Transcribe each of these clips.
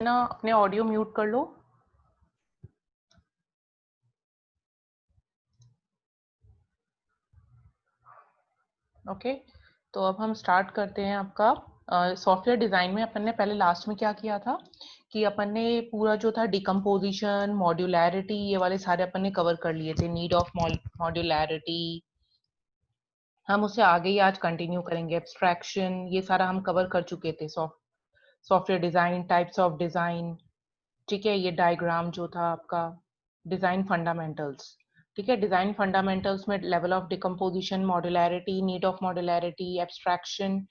ना अपने audio mute कर लो। ओके, तो अब हम स्टार्ट करते हैं आपका सॉफ्टवेयर डिजाइन में। अपन ने पहले लास्ट में क्या किया था कि अपन ने पूरा जो था डिकम्पोजिशन, मॉड्यूलैरिटी, ये वाले सारे अपन ने कवर कर लिए थे। नीड ऑफ मॉड्यूलैरिटी हम उसे आगे ही आज कंटिन्यू करेंगे। एब्स्ट्रैक्शन ये सारा हम कवर कर चुके थे। Software design, types of design, ठीक है। ये डायग्राम जो था आपका डिजाइन फंडामेंटल्स, ठीक है। डिजाइन फंडामेंटल्स में level of decomposition, modularity, need of modularity, abstraction,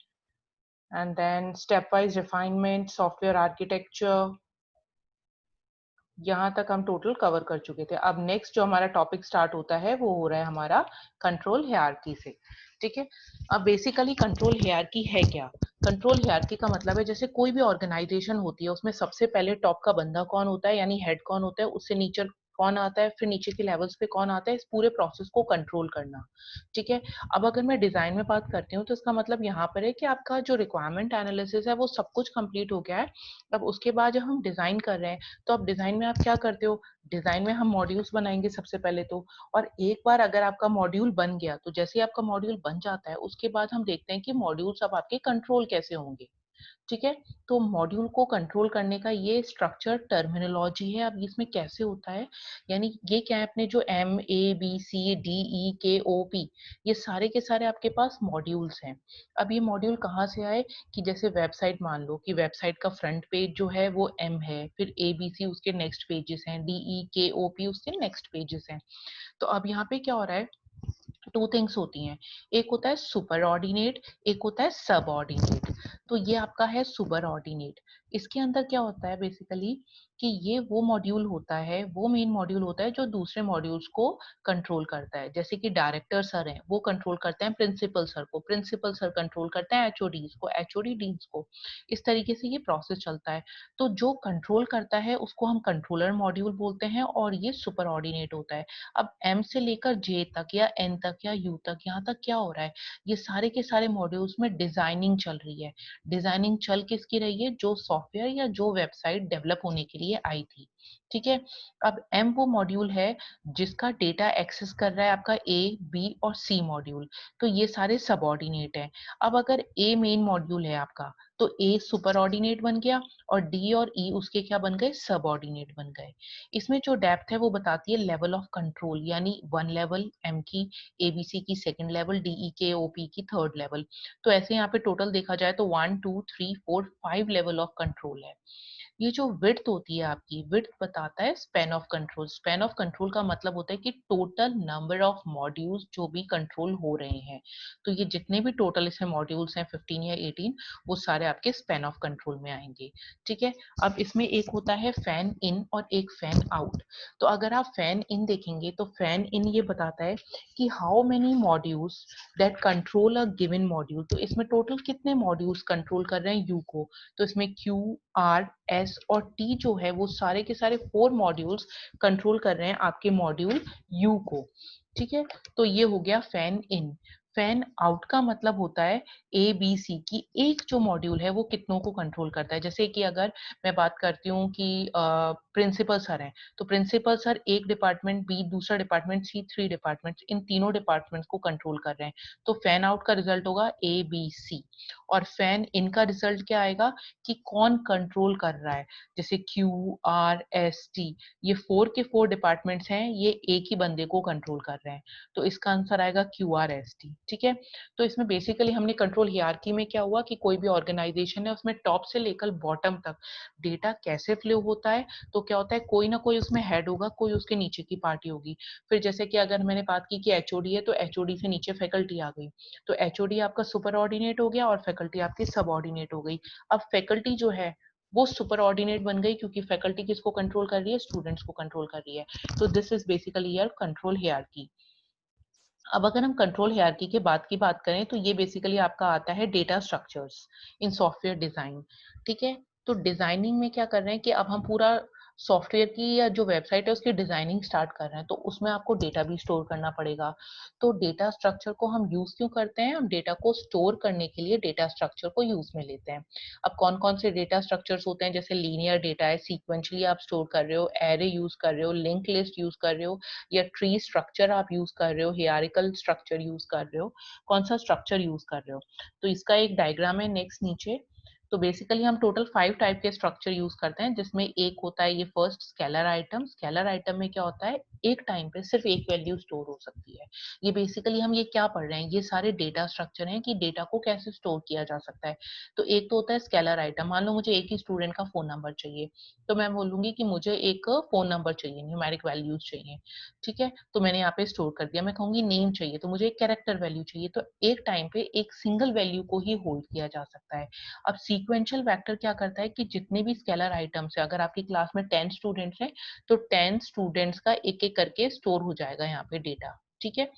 and then step wise refinement, software architecture, यहाँ तक हम टोटल कवर कर चुके थे। अब नेक्स्ट जो हमारा टॉपिक स्टार्ट होता है वो हो रहा है हमारा कंट्रोल हायरार्की से, ठीक है। अब बेसिकली कंट्रोल हायरार्की है क्या? कंट्रोल हायरार्की का मतलब है जैसे कोई भी ऑर्गेनाइजेशन होती है उसमें सबसे पहले टॉप का बंदा कौन होता है, यानी हेड कौन होता है, उससे नीचे कौन आता है, फिर नीचे के लेवल्स पे कौन आता है, इस पूरे प्रोसेस को कंट्रोल करना, ठीक है। अब अगर मैं डिजाइन में बात करती हूँ तो इसका मतलब यहाँ पर है कि आपका जो रिक्वायरमेंट एनालिसिस है वो सब कुछ कंप्लीट हो गया है। अब उसके बाद जब हम डिजाइन कर रहे हैं तो अब डिजाइन में आप क्या करते हो, डिजाइन में हम मॉड्यूल्स बनाएंगे सबसे पहले तो। और एक बार अगर आपका मॉड्यूल बन गया तो जैसे ही आपका मॉड्यूल बन जाता है उसके बाद हम देखते हैं कि मॉड्यूल्स अब आपके कंट्रोल कैसे होंगे, ठीक है। तो मॉड्यूल को कंट्रोल करने का ये स्ट्रक्चर टर्मिनोलॉजी है। अब इसमें कैसे होता है, यानी ये क्या है, अपने जो MABCDEKOP, ये सारे के सारे आपके पास मॉड्यूल्स हैं। अब ये मॉड्यूल कहाँ से आए कि जैसे वेबसाइट, मान लो कि वेबसाइट का फ्रंट पेज जो है वो M है, फिर ABC उसके नेक्स्ट पेजेस हैं, DEKOP उसके नेक्स्ट पेजेस हैं। तो अब यहाँ पे क्या हो रहा है, टू थिंग्स होती हैं, एक होता है सुपर ऑर्डिनेट, एक होता है सब ऑर्डिनेट। तो ये आपका है सुपर ऑर्डिनेट। इसके अंदर क्या होता है बेसिकली कि ये वो मॉड्यूल होता है, वो मेन मॉड्यूल होता है जो दूसरे मॉड्यूल्स को कंट्रोल करता है। जैसे कि डायरेक्टर सर हैं, वो कंट्रोल करते हैं प्रिंसिपल सर को, प्रिंसिपल सर कंट्रोल करते हैं HODs को, HOD डीन्स को। इस तरीके से ये प्रोसेस चलता है। तो जो कंट्रोल करता है उसको हम कंट्रोलर मॉड्यूल बोलते हैं और ये सुपर ऑर्डिनेट होता है। अब M से लेकर J तक या N तक या U तक, यहाँ तक क्या हो रहा है, ये सारे के सारे मॉड्यूल्स में डिजाइनिंग चल रही है। डिजाइनिंग चल किसकी रही है, जो सॉफ्टवेयर या जो वेबसाइट डेवलप होने के लिए आई थी, ठीक है। अब M वो मॉड्यूल है जिसका डेटा एक्सेस कर रहा है आपका A, B और C मॉड्यूल। तो ये सारे सबऑर्डिनेट हैं। अब अगर A मेन मॉड्यूल है आपका तो A सुपर ऑर्डिनेट बन गया और D और E उसके क्या बन गए, सब ऑर्डिनेट बन गए। इसमें जो डेप्थ है वो बताती है लेवल ऑफ कंट्रोल, यानी 1 लेवल M की, ABC की सेकंड लेवल, DEKOP की थर्ड लेवल। तो ऐसे यहाँ पे टोटल देखा जाए तो 1 2 3 4 5 लेवल ऑफ कंट्रोल है। ये जो विड्थ होती है आपकी, विड्थ बताता है span of control. Span of control का मतलब होता है कि टोटल नंबर ऑफ मॉड्यूल्स जो भी कंट्रोल हो रहे हैं। तो ये जितने भी टोटल इसमें मॉड्यूल्स हैं 15 या 18, वो सारे आपके स्पैन ऑफ कंट्रोल में आएंगे, ठीक है। अब इसमें एक होता है फैन इन और एक फैन आउट। तो अगर आप फैन इन देखेंगे तो फैन इन ये बताता है कि how many modules that control a given module. तो इसमें टोटल कितने मॉड्यूल्स कंट्रोल कर रहे हैं यू को। तो इसमें Q, R, S और T जो है वो सारे के सारे 4 मॉड्यूल्स कंट्रोल कर रहे हैं आपके मॉड्यूल U को, ठीक है। तो ये हो गया फैन इन। फैन आउट का मतलब होता है ABC की एक जो मॉड्यूल है वो कितनों को कंट्रोल करता है। जैसे कि अगर मैं बात करती हूँ कि प्रिंसिपल सर हैं, तो प्रिंसिपल सर एक डिपार्टमेंट, B दूसरा डिपार्टमेंट, C 3 डिपार्टमेंट, इन तीनों डिपार्टमेंट्स को कंट्रोल कर रहे हैं। तो फैन आउट का रिजल्ट होगा ABC। और फैन इन का रिजल्ट क्या आएगा कि कौन कंट्रोल कर रहा है। जैसे QRST, ये 4 के 4 डिपार्टमेंट्स हैं, ये एक ही बंदे को कंट्रोल कर रहे हैं। तो इसका आंसर आएगा QRST, ठीक है। तो इसमें बेसिकली हमने कंट्रोल हियरार्की में क्या हुआ कि कोई भी ऑर्गेनाइजेशन है उसमें टॉप से लेकर बॉटम तक डेटा कैसे फ्लो होता है। तो क्या होता है, कोई ना कोई उसमें हेड होगा, कोई उसके नीचे की पार्टी होगी। फिर जैसे कि अगर मैंने बात की कि HOD है तो HOD से नीचे फैकल्टी आ गई, तो HOD आपका सुपर ऑर्डिनेट हो गया और फैकल्टी आपकी सब ऑर्डिनेट हो गई। अब फैकल्टी जो है वो सुपर ऑर्डिनेट बन गई क्योंकि फैकल्टी किसको कंट्रोल कर रही है, स्टूडेंट्स को कंट्रोल कर रही है। तो this is basically your control hierarchy. अब अगर हम कंट्रोल हायरार्की के बाद की बात करें तो ये बेसिकली आपका आता है data structures in software design, ठीक है। तो डिजाइनिंग में क्या कर रहे हैं कि अब हम पूरा सॉफ्टवेयर की या जो वेबसाइट है उसकी डिजाइनिंग स्टार्ट कर रहे हैं, तो उसमें आपको डेटा भी स्टोर करना पड़ेगा। तो डेटा स्ट्रक्चर को हम यूज क्यों करते हैं? हम डेटा को स्टोर करने के लिए डेटा स्ट्रक्चर को यूज में लेते हैं। अब कौन कौन से डेटा स्ट्रक्चर्स होते हैं? जैसे लीनियर डेटा है, सीक्वेंशली आप स्टोर कर रहे हो, एरे यूज कर रहे हो, लिंक लिस्ट यूज कर रहे हो, या ट्री स्ट्रक्चर आप यूज कर रहे हो, हियरार्किकल स्ट्रक्चर यूज कर रहे हो, कौन सा स्ट्रक्चर यूज कर रहे हो। तो इसका एक डायग्राम है नेक्स्ट नीचे। तो बेसिकली हम टोटल 5 टाइप के स्ट्रक्चर यूज करते हैं, जिसमें एक होता है ये first scalar item. Scalar item में क्या होता है, एक टाइम पे सिर्फ एक वैल्यू स्टोर हो सकती है। ये बेसिकली हम ये क्या पढ़ रहे हैं, ये सारे डेटा स्ट्रक्चर हैं कि डेटा को कैसे स्टोर किया जा सकता है। तो एक तो होता है स्केलर आइटम। मान लो मुझे एक ही स्टूडेंट का फोन नंबर चाहिए, तो मैं बोलूंगी कि मुझे एक फोन नंबर चाहिए, न्यूमेरिक वैल्यूज चाहिए। ठीक है, तो मैंने यहाँ पे स्टोर कर दिया। मैं कहूंगी नेम चाहिए, तो मुझे एक कैरेक्टर वैल्यू चाहिए। तो एक टाइम पे एक सिंगल वैल्यू को ही होल्ड किया जा सकता है। अब सीक्वेंशियल वेक्टर क्या करता है कि जितने भी स्केलर आइटम्स है, अगर आपकी क्लास में 10 स्टूडेंट्स हैं, तो 10 स्टूडेंट्स का एक एक करके स्टोर हो जाएगा यहाँ पे डेटा। ठीक है।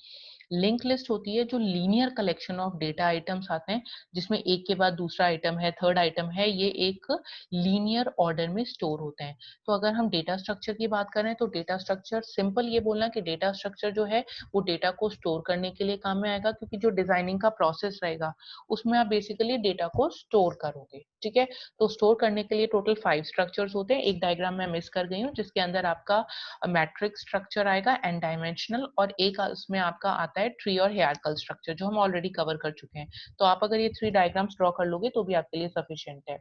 लिंक लिस्ट होती है जो linear collection of data items आते हैं, जिसमें एक के बाद दूसरा आइटम है, थर्ड आइटम है, ये एक लीनियर ऑर्डर में स्टोर होते हैं। तो अगर हम डेटा स्ट्रक्चर की बात करें, तो डेटा स्ट्रक्चर सिंपल ये बोलना कि डेटा स्ट्रक्चर जो है वो डेटा को स्टोर करने के लिए काम में आएगा, क्योंकि जो डिजाइनिंग का प्रोसेस रहेगा उसमें आप बेसिकली डेटा को स्टोर करोगे। ठीक है। तो स्टोर करने के लिए टोटल 5 स्ट्रक्चर्स होते हैं। एक डायग्राम में मिस कर गई हूँ, जिसके अंदर आपका मैट्रिक्स स्ट्रक्चर आएगा एन डायमेंशनल, और एक उसमें आपका आता है ट्री और हायरार्किकल स्ट्रक्चर, जो हम ऑलरेडी कवर कर चुके हैं। तो आप अगर ये 3 डायग्राम्स ड्रॉ कर लोगे तो भी आपके लिए सफिशिएंट है।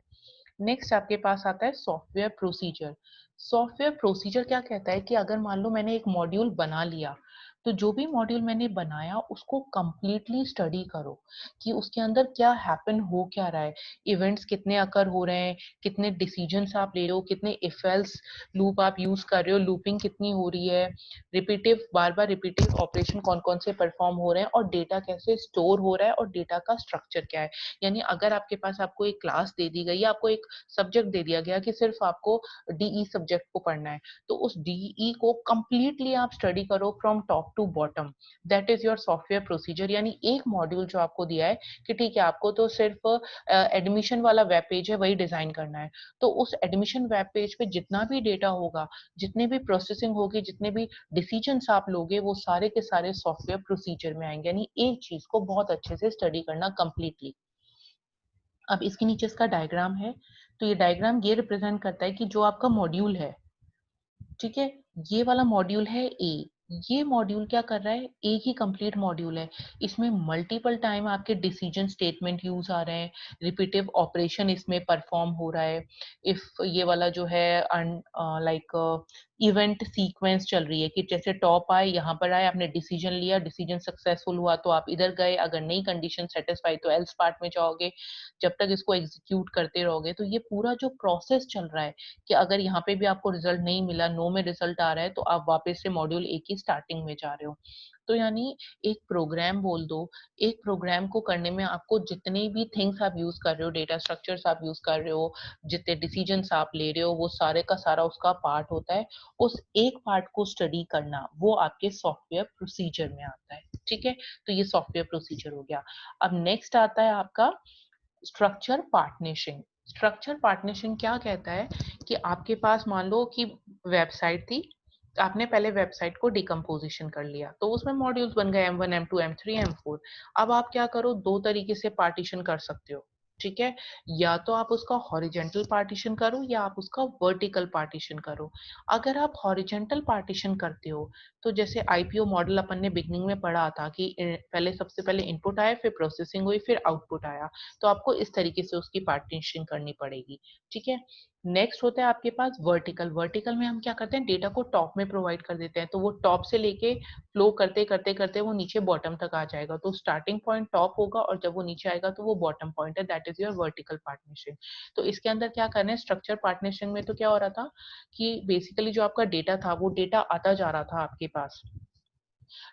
नेक्स्ट आपके पास आता है सॉफ्टवेयर प्रोसीजर। सॉफ्टवेयर प्रोसीजर क्या कहता है कि अगर मान लो मैंने एक मॉड्यूल बना लिया, तो जो भी मॉड्यूल मैंने बनाया उसको कंप्लीटली स्टडी करो कि उसके अंदर क्या हैपन हो क्या रहा है, इवेंट्स कितने अकर हो रहे हैं, कितने डिसीजंस आप ले रहे हो, कितने इफ एल्स लूप आप यूज कर रहे हो, लूपिंग कितनी हो रही है, रिपीटिव बार बार रिपीटिव ऑपरेशन कौन कौन से परफॉर्म हो रहे हैं, और डेटा कैसे स्टोर हो रहा है, और डेटा का स्ट्रक्चर क्या है। यानी अगर आपके पास आपको एक क्लास दे दी गई या आपको एक सब्जेक्ट दे दिया गया कि सिर्फ आपको डीई सब्जेक्ट को पढ़ना है, तो उस डीई को कंप्लीटली आप स्टडी करो from top to bottom. That is your software procedure. यानी एक मॉड्यूल जो आपको दिया है कि ठीक है, आपको तो सिर्फ एडमिशन वाला वेब पेज है वही डिजाइन करना है, तो उस एडमिशन वेब पेज पे जितना भी डेटा होगा, जितने भी प्रोसेसिंग होगी, जितने भी डिसीजंस आप लोगे, वो सारे के सारे सॉफ्टवेयर प्रोसीजर में आएंगे। यानी एक चीज को बहुत अच्छे से स्टडी करना कंप्लीटली। अब इसके नीचे इसका डायग्राम है। तो ये डायग्राम ये रिप्रेजेंट करता है कि जो आपका मॉड्यूल है, ठीक है, ये वाला मॉड्यूल है ए। ये मॉड्यूल क्या कर रहा है, एक ही कंप्लीट मॉड्यूल है, इसमें मल्टीपल टाइम आपके डिसीजन स्टेटमेंट यूज आ रहे हैं, रिपीटिव ऑपरेशन इसमें परफॉर्म हो रहा है। इफ ये वाला जो है लाइक इवेंट सीक्वेंस चल रही है कि जैसे टॉप आए, यहाँ पर आए, आपने डिसीजन लिया, डिसीजन सक्सेसफुल हुआ तो आप इधर गए, अगर नई कंडीशन सेटिस्फाई तो एल्स पार्ट में जाओगे, जब तक इसको एग्जीक्यूट करते रहोगे। तो ये पूरा जो प्रोसेस चल रहा है कि अगर यहाँ पे भी आपको रिजल्ट नहीं मिला, नो में रिजल्ट आ रहा है, तो आप वापस से मॉड्यूल एक की स्टार्टिंग में जा रहे हो। तो यानी एक प्रोग्राम बोल दो, एक प्रोग्राम को करने में आपको जितने भी थिंग्स आप यूज कर रहे हो, डेटा स्ट्रक्चर्स आप यूज कर रहे हो, जितने डिसीजंस आप ले रहे हो, वो सारे का सारा उसका पार्ट होता है। उस एक पार्ट को स्टडी करना वो आपके सॉफ्टवेयर प्रोसीजर में आता है। ठीक है। तो ये सॉफ्टवेयर प्रोसीजर हो गया। अब नेक्स्ट आता है आपका स्ट्रक्चर पार्टनिशिंग। स्ट्रक्चर पार्टनिशिंग क्या कहता है कि आपके पास मान लो कि वेबसाइट थी, आपने पहले वेबसाइट को डिकम्पोजिशन कर लिया, तो उसमें मॉड्यूल्स बन गए M1 M2 M3 M4। अब आप क्या करो, दो तरीके से पार्टीशन कर सकते हो। ठीक है। या तो आप उसका हॉरिजेंटल पार्टीशन करो या आप उसका वर्टिकल पार्टीशन करो। अगर आप हॉरिजेंटल पार्टीशन करते हो, तो जैसे आईपीओ मॉडल अपन ने बिगनिंग में पढ़ा था कि पहले सबसे पहले इनपुट आया, फिर प्रोसेसिंग हुई, फिर आउटपुट आया, तो आपको इस तरीके से उसकी पार्टीशन करनी पड़ेगी। ठीक है। नेक्स्ट होता है आपके पास वर्टिकल। वर्टिकल में हम क्या करते हैं, डेटा को टॉप में प्रोवाइड कर देते हैं, तो वो टॉप से लेके फ्लो करते करते करते वो नीचे बॉटम तक आ जाएगा। तो स्टार्टिंग पॉइंट टॉप होगा और जब वो नीचे आएगा तो वो बॉटम पॉइंट है। That is your vertical partnership. तो इसके अंदर क्या करना है, स्ट्रक्चर पार्टनरशिप में तो क्या हो रहा था कि बेसिकली जो आपका डेटा था वो डेटा आता जा रहा था आपके पास,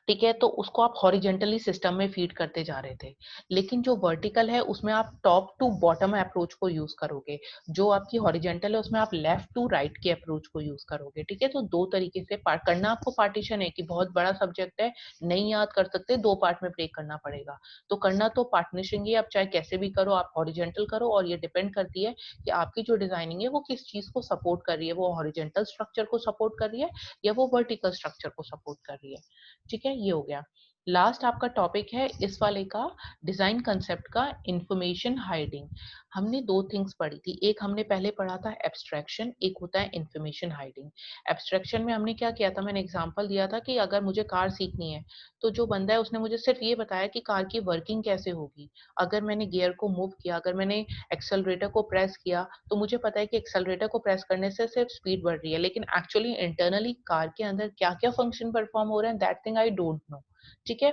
ठीक है? तो उसको आप हॉरिजॉन्टली सिस्टम में फीड करते जा रहे थे। लेकिन जो वर्टिकल है उसमें आप टॉप टू बॉटम अप्रोच को यूज़ करोगे। जो आपकी हॉरिजॉन्टल है उसमें आप लेफ्ट टू राइट के अप्रोच को यूज़ करोगे, ठीक है? तो 2 तरीके से पार्ट करना आपको पार्टीशन है कि बहुत बड़ा सब्जेक्ट है, नहीं याद कर सकते, 2 पार्ट में ब्रेक करना पड़ेगा। तो करना तो पार्टीशनिंग ही, आप चाहे कैसे भी करो, आप हॉरिजॉन्टल करो और ये डिपेंड करती है कि आपकी जो डिज़ाइनिंग है वो किस चीज़ को सपोर्ट कर रही है, वो हॉरिजॉन्टल स्ट्रक्चर को सपोर्ट कर रही है या वो वर्टिकल स्ट्रक्चर को सपोर्ट कर रही है। ठीक है, ये हो गया। लास्ट आपका टॉपिक है इस वाले का, डिजाइन कंसेप्ट का, इंफॉर्मेशन हाइडिंग। हमने दो थिंग्स पढ़ी थी, एक हमने पहले पढ़ा था एब्स्ट्रैक्शन, एक होता है इंफॉर्मेशन हाइडिंग। एब्स्ट्रैक्शन में हमने क्या किया था, मैंने एग्जांपल दिया था कि अगर मुझे कार सीखनी है तो जो बंदा है उसने मुझे सिर्फ ये बताया कि कार की वर्किंग कैसे होगी। अगर मैंने गियर को मूव किया, अगर मैंने एक्सेलरेटर को प्रेस किया, तो मुझे पता है कि एक्सेलरेटर को प्रेस करने से सिर्फ स्पीड बढ़ रही है, लेकिन एक्चुअली इंटरनली कार के अंदर क्या क्या फंक्शन परफॉर्म हो रहे हैं, that thing I don't know. ठीक है,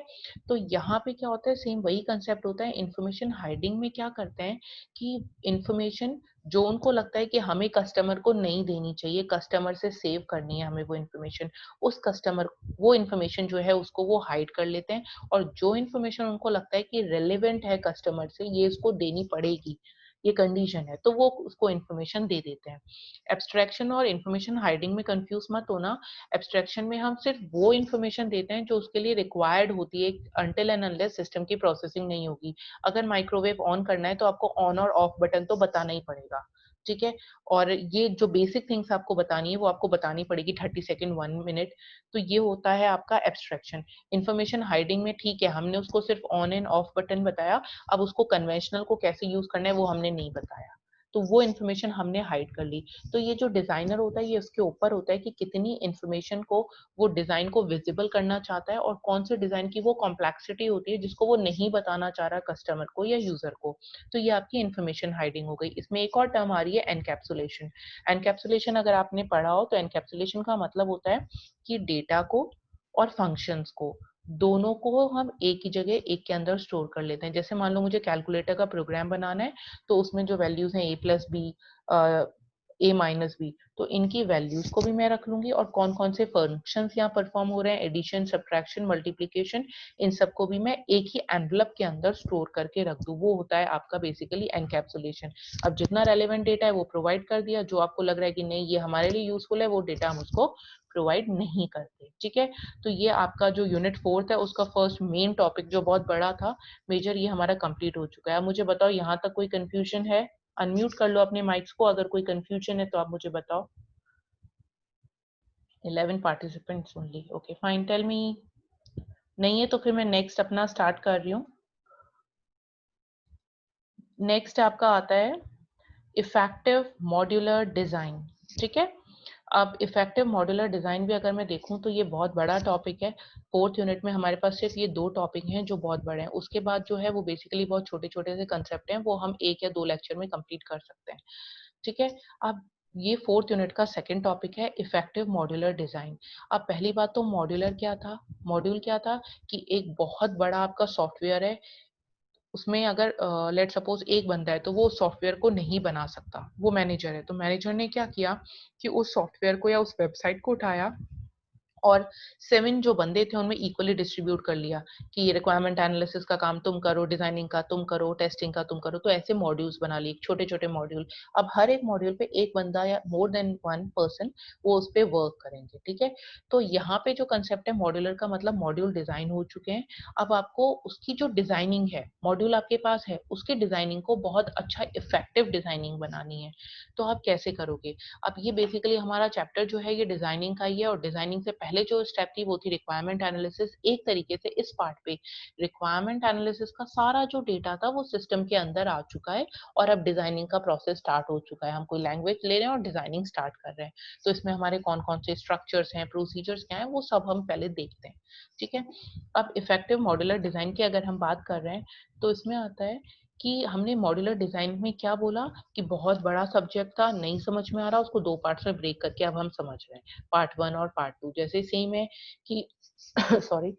तो यहाँ पे क्या होता है, सेम वही कंसेप्ट होता है। इंफॉर्मेशन हाइडिंग में क्या करते हैं कि इंफॉर्मेशन जो उनको लगता है कि हमें कस्टमर को नहीं देनी चाहिए, कस्टमर से सेव करनी है हमें वो इंफॉर्मेशन, उस कस्टमर वो इंफॉर्मेशन जो है उसको वो हाइड कर लेते हैं। और जो इंफॉर्मेशन उनको लगता है कि रेलेवेंट है कस्टमर से, ये इसको देनी पड़ेगी, ये कंडीशन है, तो वो उसको इंफॉर्मेशन दे देते हैं। एब्स्ट्रैक्शन और इंफॉर्मेशन हाइडिंग में कंफ्यूज मत होना। एब्स्ट्रैक्शन में हम सिर्फ वो इंफॉर्मेशन देते हैं जो उसके लिए रिक्वायर्ड होती है, अनटिल एंड अनलेस सिस्टम की प्रोसेसिंग नहीं होगी। अगर माइक्रोवेव ऑन करना है तो आपको ऑन और ऑफ बटन तो बताना ही पड़ेगा, ठीक है? और ये जो बेसिक थिंग्स आपको बतानी है वो आपको बतानी पड़ेगी 30 सेकंड 1 मिनट। तो ये होता है आपका एब्स्ट्रैक्शन। इंफॉर्मेशन हाइडिंग में ठीक है, हमने उसको सिर्फ ऑन एंड ऑफ बटन बताया, अब उसको कन्वेंशनल को कैसे यूज करना है वो हमने नहीं बताया, तो वो इन्फॉर्मेशन हमने हाइड कर ली। तो ये जो डिजाइनर होता है ये उसके ऊपर होता है कि कितनी इंफॉर्मेशन को वो डिजाइन को विजिबल करना चाहता है, और कौन से डिजाइन की वो कॉम्प्लेक्सिटी होती है जिसको वो नहीं बताना चाह रहा कस्टमर को या यूजर को। तो ये आपकी इंफॉर्मेशन हाइडिंग हो गई। इसमें एक और टर्म आ रही है एनकैप्सुलेशन। एनकैप्सुलेशन अगर आपने पढ़ा हो तो एनकैप्सुलेशन का मतलब होता है कि डेटा को और फंक्शंस को, दोनों को हम एक ही जगह एक के अंदर स्टोर कर लेते हैं। जैसे मान लो मुझे कैलकुलेटर का प्रोग्राम बनाना है, तो उसमें जो वैल्यूज हैं ए प्लस बी, ए माइनस बी, तो इनकी वैल्यूज को भी मैं रख लूंगी, और कौन कौन से फंक्शंस यहाँ परफॉर्म हो रहे हैं, एडिशन, सब्ट्रैक्शन, मल्टीप्लीकेशन, इन सबको भी मैं एक ही एनवलप के अंदर स्टोर करके रख दूं। वो होता है आपका बेसिकली एनकैप्सुलेशन। अब जितना रेलेवेंट डेटा है वो प्रोवाइड कर दिया, जो आपको लग रहा है कि नहीं ये हमारे लिए यूजफुल है, वो डेटा हम उसको प्रोवाइड नहीं करते। ठीक है, तो ये आपका जो यूनिट फोर्थ है उसका फर्स्ट मेन टॉपिक जो बहुत बड़ा था, मेजर, ये हमारा कंप्लीट हो चुका है। अब मुझे बताओ यहाँ तक कोई कंफ्यूजन है? अनम्यूट कर लो अपने माइक्स को, अगर कोई कंफ्यूजन है तो आप मुझे बताओ। 11 participants only, okay fine, tell me. नहीं है तो फिर मैं नेक्स्ट अपना स्टार्ट कर रही हूँ। नेक्स्ट आपका आता है इफेक्टिव मॉड्यूलर डिजाइन। ठीक है, अब इफेक्टिव मॉड्यूलर डिजाइन भी अगर मैं देखूं तो ये बहुत बड़ा टॉपिक है। फोर्थ यूनिट में हमारे पास सिर्फ ये दो टॉपिक हैं जो बहुत बड़े हैं, उसके बाद जो है वो बेसिकली बहुत छोटे छोटे से कंसेप्ट हैं, वो हम एक या दो लेक्चर में कंप्लीट कर सकते हैं। ठीक है, अब ये फोर्थ यूनिट का सेकंड टॉपिक है इफेक्टिव मॉड्यूलर डिजाइन। अब पहली बात तो मॉड्यूलर क्या था, मॉड्यूल क्या था कि एक बहुत बड़ा आपका सॉफ्टवेयर है, उसमें अगर लेट सपोज एक बंदा है तो वो सॉफ्टवेयर को नहीं बना सकता, वो मैनेजर है, तो मैनेजर ने क्या किया कि उस सॉफ्टवेयर को या उस वेबसाइट को उठाया और 7 जो बंदे थे उनमें इक्वली डिस्ट्रीब्यूट कर लिया कि ये रिक्वायरमेंट एनालिसिस का काम तुम करो, डिजाइनिंग का तुम करो, टेस्टिंग का तुम करो। तो ऐसे मॉड्यूल्स बना लिए, छोटे छोटे मॉड्यूल। अब हर एक मॉड्यूल पे एक बंदा या मोर देन वन पर्सन वो उस पे वर्क करेंगे। ठीक है, तो यहाँ पे जो कंसेप्ट है मॉड्यूलर का, मतलब मॉड्यूल डिजाइन हो चुके हैं। अब आपको उसकी जो डिजाइनिंग है, मॉड्यूल आपके पास है, उसकी डिजाइनिंग को बहुत अच्छा इफेक्टिव डिजाइनिंग बनानी है। तो आप कैसे करोगे? अब ये बेसिकली हमारा चैप्टर जो है ये डिजाइनिंग का ही है, और डिजाइनिंग से पहले जो स्टेप थी वो थी रिक्वायरमेंट एनालिसिस। एक तरीके से इस पार्ट पे रिक्वायरमेंट एनालिसिस का सारा जो डेटा था वो सिस्टम के अंदर आ चुका है, और अब डिजाइनिंग का प्रोसेस स्टार्ट हो चुका है। हम कोई लैंग्वेज ले रहे हैं और डिजाइनिंग स्टार्ट कर रहे हैं, तो इसमें हमारे कौन कौन से स्ट्रक्चर्स हैं, प्रोसीजर्स क्या है, वो सब हम पहले देखते हैं। ठीक है, अब इफेक्टिव मॉड्यूलर डिजाइन की अगर हम बात कर रहे हैं तो इसमें आता है कि हमने मॉड्यूलर डिजाइन में क्या बोला कि बहुत बड़ा सब्जेक्ट था, नहीं समझ में आ रहा, उसको दो पार्ट्स में ब्रेक करके अब हम समझ रहे हैं, पार्ट वन और पार्ट टू। जैसे सेम है कि सॉरी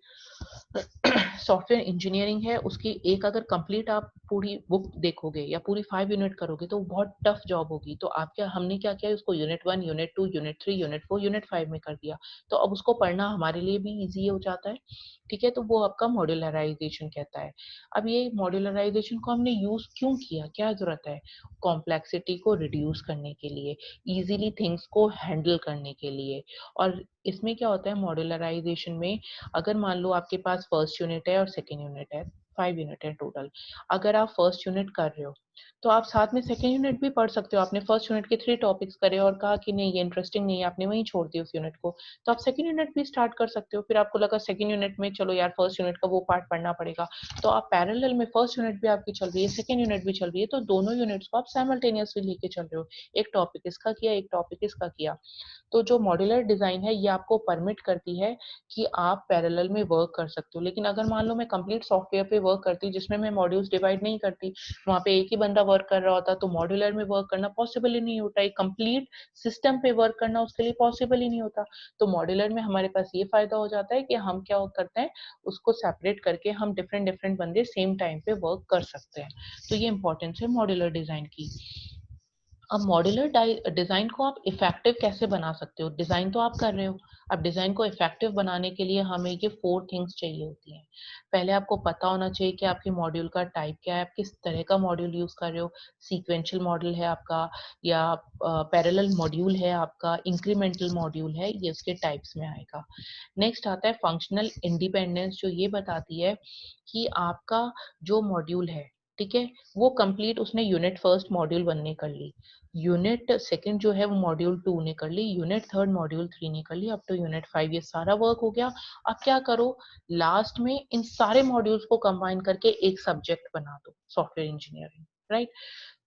सॉफ्टवेयर इंजीनियरिंग है, उसकी एक अगर कंप्लीट आप पूरी बुक देखोगे या पूरी 5 यूनिट करोगे तो बहुत टफ जॉब होगी। तो आप क्या हमने क्या किया, उसको unit 1, unit 2, unit 3, unit 4, unit 5 में कर दिया। तो अब उसको पढ़ना हमारे लिए भी ईज़ी हो जाता है, ठीक है? तो वो आपका मॉड्यूलराइज़ेशन कहता है। अब ये मॉड्यूलराइज़ेशन को हमने यूज़ क्यों किया? क्या ज़रूरत है? कॉम्प्लेक्सिटी को रिड्यूस करने के लिए, ईज़िली थिंग्स को हैंडल करने के लिए। और इसमें क्या होता है मॉड्यूलराइज़ेशन में, अगर मान लो आपके पास फर्स्ट यूनिट है और सेकंड यूनिट है, 5 यूनिट है टोटल। अगर आप फर्स्ट यूनिट कर रहे हो, तो आप साथ में सेकंड यूनिट भी पढ़ सकते हो। आपने फर्स्ट यूनिट के 3 टॉपिक्स करे और कहा कि नहीं ये इंटरेस्टिंग नहीं है, आपने वहीं छोड़ दिया उस यूनिट को, तो आप सेकंड यूनिट भी स्टार्ट कर सकते हो। फिर आपको लगा सेकंड यूनिट में चलो यार फर्स्ट यूनिट का वो पार्ट पढ़ना पड़ेगा, तो आप पैरेलल में फर्स्ट यूनिट भी आपकी चल रही है, सेकंड यूनिट भी चल रही है, तो दोनों यूनिट्स को आप साइमल्टेनियसली लेके चल रहे हो। एक टॉपिक इसका किया, एक टॉपिक इसका किया। तो जो मॉड्यूलर डिजाइन है ये आपको परमिट करती है कि आप पैरेलल में वर्क कर सकते हो। लेकिन अगर मान लो मैं कंप्लीट सॉफ्टवेयर पे वर्क करती जिसमें मैं मॉड्यूल्स डिवाइड नहीं करती, वहां पे एक ही बंदा वर्क कर रहा होता, तो मॉड्यूलर में वर्क करना पॉसिबल ही नहीं होता। एक कंप्लीट सिस्टम पे वर्क करना उसके लिए पॉसिबल ही नहीं होता। तो मॉड्यूलर में हमारे पास ये फायदा हो जाता है कि हम क्या करते हैं, उसको सेपरेट करके हम डिफरेंट डिफरेंट बंदे सेम टाइम पे वर्क कर सकते हैं। तो ये इंपॉर्टेंस है मॉड्यूलर डिजाइन की। अब मॉड्यूलर डिजाइन को आप इफेक्टिव कैसे बना सकते हो? डिजाइन तो आप कर रहे हो, अब डिजाइन को इफेक्टिव बनाने के लिए हमें ये 4 थिंग्स चाहिए होती हैं। पहले आपको पता होना चाहिए कि आपके मॉड्यूल का टाइप क्या है, आप किस तरह का मॉड्यूल यूज कर रहे हो। सीक्वेंशियल मॉड्यूल है आपका या पैरेलल मॉड्यूल है आपका, इंक्रीमेंटल मॉड्यूल है, ये उसके टाइप्स में आएगा। नेक्स्ट आता है फंक्शनल इंडिपेंडेंस, जो ये बताती है कि आपका जो मॉड्यूल है, ठीक है, वो कंप्लीट उसने यूनिट फर्स्ट मॉड्यूल 1 ने कर ली, यूनिट सेकंड जो है वो मॉड्यूल 2 ने कर ली, यूनिट थर्ड मॉड्यूल 3 ने कर ली, अप टू यूनिट 5 ये सारा वर्क हो गया। अब क्या करो, लास्ट में इन सारे मॉड्यूल्स को कंबाइन करके एक सब्जेक्ट बना दो, सॉफ्टवेयर इंजीनियरिंग, राइट?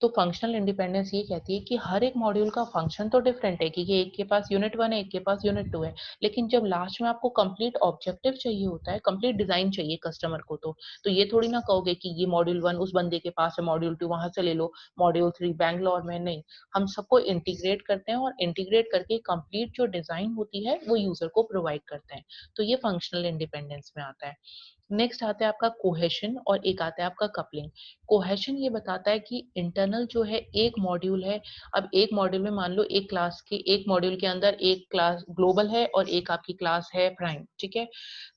तो फंक्शनल इंडिपेंडेंस ये कहती है कि हर एक मॉड्यूल का फंक्शन तो डिफरेंट है, क्योंकि एक के पास यूनिट 1 है, एक के पास यूनिट 2 है, लेकिन जब लास्ट में आपको कंप्लीट ऑब्जेक्टिव चाहिए होता है, कंप्लीट डिजाइन चाहिए कस्टमर को, तो ये थोड़ी ना कहोगे कि ये मॉड्यूल 1 उस बंदे के पास है, मॉड्यूल 2 वहां से ले लो, मॉड्यूल 3 बैंगलोर में नहीं। हम सबको इंटीग्रेट करते हैं और इंटीग्रेट करके कंप्लीट जो डिजाइन होती है वो यूजर को प्रोवाइड करते हैं। तो ये फंक्शनल इंडिपेंडेंस में आता है। नेक्स्ट आता है आपका कोहेशन और एक आता है आपका कपलिंग। कोहेशन ये बताता है कि इंटरनल जो है एक मॉड्यूल है, अब एक मॉड्यूल में मान लो एक क्लास के, एक मॉड्यूल के अंदर एक क्लास ग्लोबल है और एक आपकी क्लास है प्राइम, ठीक है?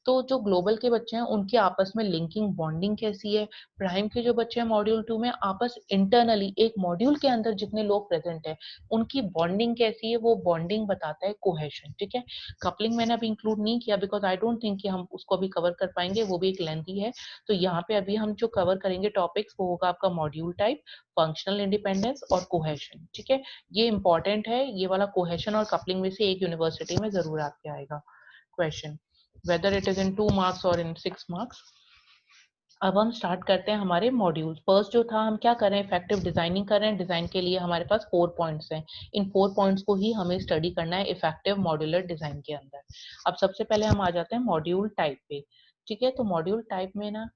तो जो ग्लोबल के बच्चे हैं उनकी आपस में लिंकिंग बॉन्डिंग कैसी है, प्राइम के जो बच्चे हैं मॉड्यूल 2 में आपस इंटरनली एक मॉड्यूल के अंदर जितने लोग प्रेजेंट है उनकी बॉन्डिंग कैसी है, वो बॉन्डिंग बताता है कोहेशन, ठीक है? कपलिंग मैंने अभी इंक्लूड नहीं किया बिकॉज आई डोंट थिंक कि हम उसको अभी कवर कर पाएंगे, वो भी एक लेंथी है। तो यहाँ पे अभी हम जो कवर करेंगे टॉपिक्स वो होगा आपका मॉड्यूल टाइप, फंक्शनल इंडिपेंडेंस और कोहेशन, ठीक है? ये इंपॉर्टेंट है, ये वाला कोहेशन और कपलिंग में से एक यूनिवर्सिटी में जरूर आपके आएगा question, whether it is in 2 marks और इन 6 मार्क्स। अब हम स्टार्ट करते हैं हमारे मॉड्यूल। फर्स्ट जो था, हम क्या कर रहे हैं, इफेक्टिव डिजाइनिंग कर रहे हैं। डिजाइन के लिए हमारे पास 4 पॉइंट्स हैं, इन 4 पॉइंट्स को ही हमें स्टडी करना है इफेक्टिव मॉड्यूलर डिजाइन के अंदर। अब सबसे पहले हम आ जाते हैं मॉड्यूल टाइप पे, ठीक है? तो मॉड्यूल टाइप में ना,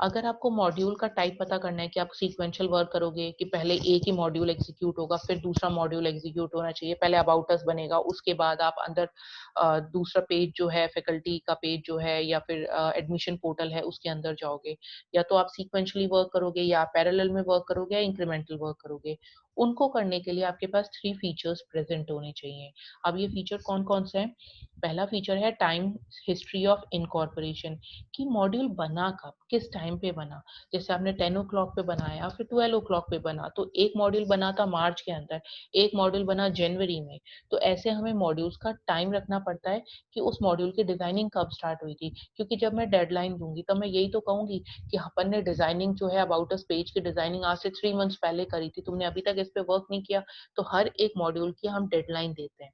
अगर आपको मॉड्यूल का टाइप पता करना है कि आप सीक्वेंशियल वर्क करोगे कि पहले एक ही मॉड्यूल एग्जीक्यूट होगा फिर दूसरा मॉड्यूल एग्जीक्यूट होना चाहिए, पहले अबाउट अस बनेगा उसके बाद आप अंदर दूसरा पेज जो है फैकल्टी का पेज जो है या फिर एडमिशन पोर्टल है उसके अंदर जाओगे, या तो आप सीक्वेंशियली वर्क करोगे या पैरेलल में वर्क करोगे या इंक्रीमेंटल वर्क करोगे। उनको करने के लिए आपके पास 3 फीचर्स प्रेजेंट होने चाहिए। अब ये फीचर कौन कौन से हैं? पहला फीचर है टाइम हिस्ट्री ऑफ इनकॉर्पोरेशन, कि मॉड्यूल बना कब, किस टाइम पे बना। जैसे आपने 10 ओ क्लॉक पे बनाया फिर 12 ओ क्लॉक पे बना, तो एक मॉड्यूल बना था मार्च के अंदर, एक मॉड्यूल बना जनवरी में। तो ऐसे हमें मॉड्यूल्स का टाइम रखना पड़ता है कि उस मॉड्यूल की डिजाइनिंग कब स्टार्ट हुई थी, क्योंकि जब मैं डेडलाइन दूंगी तब मैं यही तो कहूंगी कि अपन ने डिजाइनिंग जो है अबाउट अस पेज की डिजाइनिंग आज से 3 मंथ्स पहले करी थी, तुमने अभी तक इस पे वर्क नहीं किया। तो हर एक मॉड्यूल की हम डेडलाइन देते हैं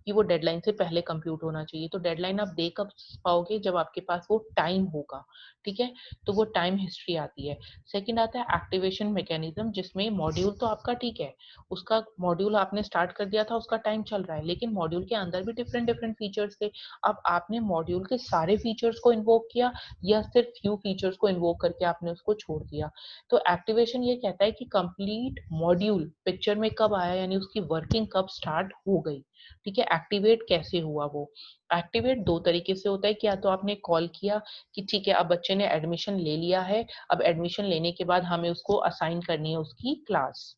कि वो डेडलाइन से पहले कंप्लीट होना चाहिए। तो डेडलाइन आप दे कब पाओगे, जब आपके पास वो टाइम होगा, ठीक है? तो वो टाइम हिस्ट्री आती है। सेकंड आता है एक्टिवेशन मैकेनिज्म, जिसमें मॉड्यूल तो आपका ठीक है, उसका मॉड्यूल आपने स्टार्ट कर दिया था, उसका टाइम चल रहा है, लेकिन मॉड्यूल के अंदर भी डिफरेंट डिफरेंट फीचर्स थे। अब आपने मॉड्यूल के सारे फीचर्स को इन्वोक किया या सिर्फ फ्यू फीचर्स को इन्वोक करके आपने उसको छोड़ दिया। तो एक्टिवेशन ये कहता है कि कंप्लीट मॉड्यूल पिक्चर में कब आया, यानी उसकी वर्किंग कब स्टार्ट हो गई। ठीक है, एक्टिवेट कैसे हुआ वो? एक्टिवेट दो तरीके से होता है कि या तो आपने कॉल किया कि ठीक है अब बच्चे ने एडमिशन ले लिया है, अब एडमिशन लेने के बाद हमें उसको असाइन करनी है उसकी क्लास,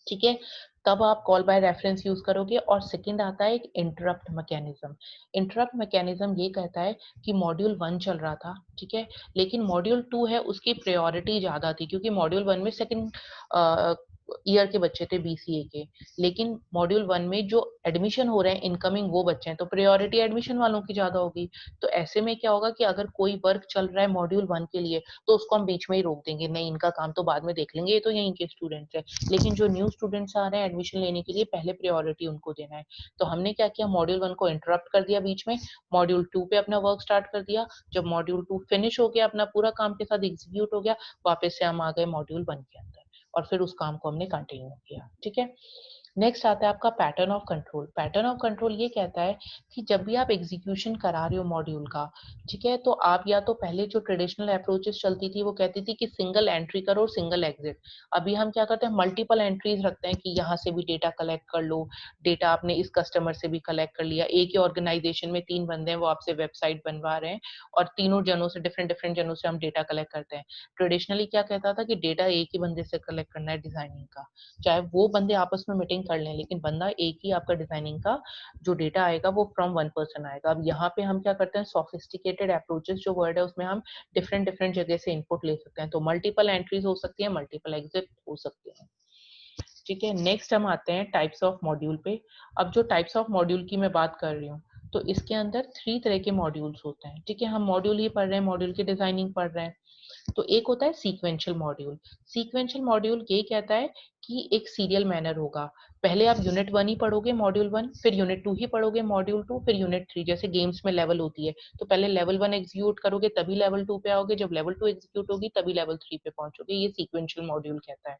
ठीक है, तब आप कॉल बाय रेफरेंस यूज करोगे। और सेकंड आता है एक इंटरप्ट मैकेनिज्म। इंटरप्ट मैकेनिज्म ये कहता है कि मॉड्यूल 1 चल रहा था, ठीक है, लेकिन मॉड्यूल 2 है उसकी प्रायोरिटी ज्यादा थी क्योंकि मॉड्यूल 1 में सेकंड ईयर के बच्चे थे बीसीए के, लेकिन मॉड्यूल 1 में जो एडमिशन हो रहे हैं इनकमिंग वो बच्चे हैं, तो प्रायोरिटी एडमिशन वालों की ज्यादा होगी। तो ऐसे में क्या होगा कि अगर कोई वर्क चल रहा है मॉड्यूल 1 के लिए तो उसको हम बीच में ही रोक देंगे, नहीं इनका काम तो बाद में देख लेंगे, ये तो यहीं के स्टूडेंट्स है। लेकिन जो न्यू स्टूडेंट्स आ रहे हैं एडमिशन लेने के लिए पहले प्रायोरिटी उनको देना है। तो हमने क्या किया, मॉड्यूल 1 को इंटरप्ट कर दिया बीच में, मॉड्यूल 2 पे अपना वर्क स्टार्ट कर दिया। जब मॉड्यूल 2 फिनिश हो गया, अपना पूरा काम के साथ एग्जीक्यूट हो गया, वापस से हम आ गए मॉड्यूल 1 के अंदर और फिर उस काम को हमने कंटिन्यू किया, ठीक है। नेक्स्ट आता है आपका pattern of control. Pattern of control ये कहता है कि जब भी आप एग्जीक्यूशन करा रहे हो मॉड्यूल का, ठीक है, तो आप या तो पहले जो ट्रेडिशनल अप्रोचेस चलती थी वो कहती थी कि सिंगल एंट्री करो और सिंगल एग्जिट। अभी हम क्या करते हैं, मल्टीपल एंट्रीज रखते हैं कि यहाँ से भी डेटा कलेक्ट कर लो, डेटा आपने इस कस्टमर से भी कलेक्ट कर लिया, एक ही ऑर्गेनाइजेशन में 3 बंदे हैं वो आपसे वेबसाइट बनवा रहे हैं और तीनों जनों से डिफरेंट डिफरेंट जनों से हम डेटा कलेक्ट करते हैं। ट्रेडिशनली क्या कहता था कि डेटा एक ही बंदे से कलेक्ट करना है डिजाइनिंग का, चाहे वो बंदे आपस में मीटिंग कर लें, लेकिन बंदा एक ही आपका डिजाइनिंग का जो डेटा आएगा वो फ्रॉम वन पर्सन आएगा। अब यहाँ पे हम क्या करते हैं, सोफिस्टिकेटेड अप्रोचेस जो वर्ड है उसमें हम डिफरेंट डिफरेंट जगह से इनपुट ले सकते हैं, तो मल्टीपल एंट्रीज हो सकती है, मल्टीपल एग्जिट हो सकते हैं, ठीक है। नेक्स्ट हम आते हैं टाइप्स ऑफ मॉड्यूल पे। अब जो टाइप्स ऑफ मॉड्यूल की मैं बात कर रही हूँ, तो इसके अंदर 3 तरह के मॉड्यूल्स होते हैं, ठीक है, हम मॉड्यूल ही पढ़ रहे हैं, मॉड्यूल की डिजाइनिंग पढ़ रहे हैं। तो एक होता है सीक्वेंशियल मॉड्यूल। सीक्वेंशियल मॉड्यूल ये कहता है कि एक सीरियल मैनर होगा, पहले आप यूनिट 1 ही पढ़ोगे मॉड्यूल 1, फिर यूनिट 2 ही पढ़ोगे मॉड्यूल 2, फिर यूनिट 3, जैसे गेम्स में लेवल होती है, तो पहले लेवल 1 एग्जीक्यूट करोगे तभी लेवल 2 पे आओगे, जब लेवल 2 एग्जीक्यूट होगी तभी लेवल 3 पे पहुंचोगे, ये सीक्वेंशियल मॉड्यूल कहता है।